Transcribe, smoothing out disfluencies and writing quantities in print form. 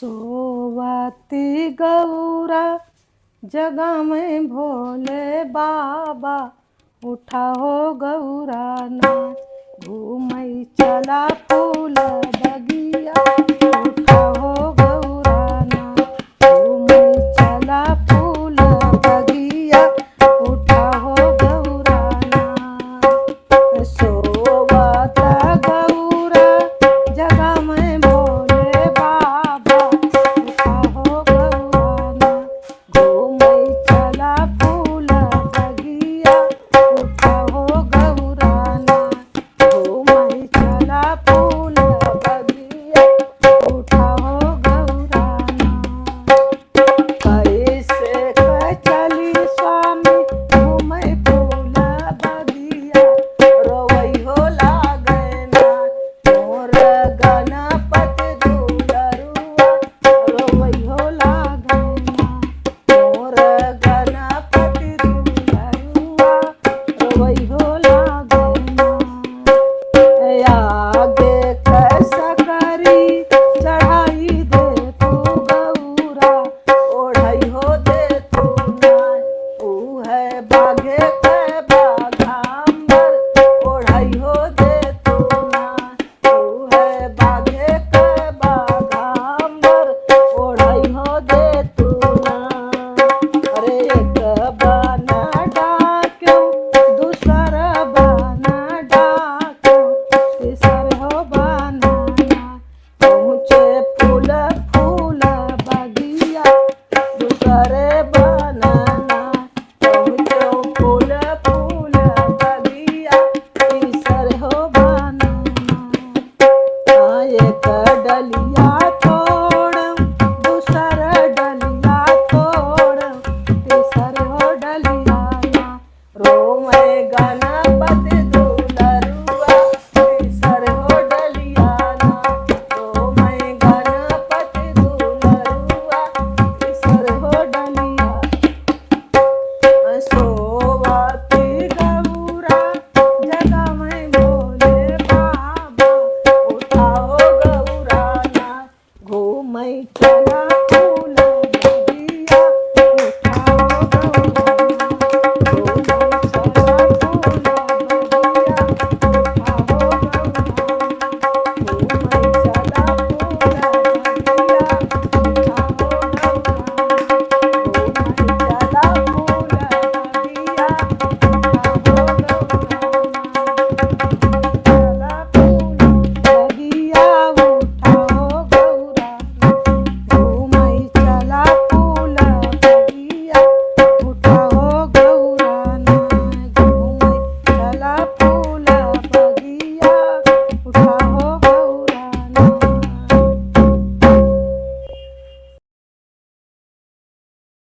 सोवती गौरा जगह में भोले बाबा, उठा हो गौरा ना घूमई चला फूल बगिया, उठा हो गौरा ना घूमई चला फूल बगिया, उठा हो गौरा ना। सोवत गौरा जगह में भोले बाबा, उठा हो गौरा ना घूमई चला फूल बगिया, उठा हो गौरा ना घूमई चला फूल बगिया, उठा हो गौरा ना। कैसे चली स्वामी घूमई फूल बगिया, रोवई हो लागै ना मोर गणपति दुलरुआ, रोवई हो लागै ना मोर गणपति दुलरुआ, रोवई हो लागै ना। आगे कैसा करी चढ़ाई दे तू गौरा, ओढ़ई हो दे तू ना ऊ है बाघे के बाघांबर, ओढ़ई हो दे तू ना ऊ है बाघे के बाघांबर, ओढ़ई हो दे तू ना। अरे एक बना डाक्यों दूसर बना डाक्यों, तीसर हो बनाना पहुँचे फूल फूल बगिया, दूसरे बनाना पहुँचो फूल फूल बगिया, तीसर हो बनाना। एक डलिया छोड़ दूसर डलिया छोड़, तीसर हो डलिया ना रोमै गणपति दुलरुआ, तीसर हो डलिया ना रोमै गणपति दुलरुआ, तीसर हो डलिया। सोवती गौरा जगह में भोले बाबा, उठा हो गौरा ना घूमई चला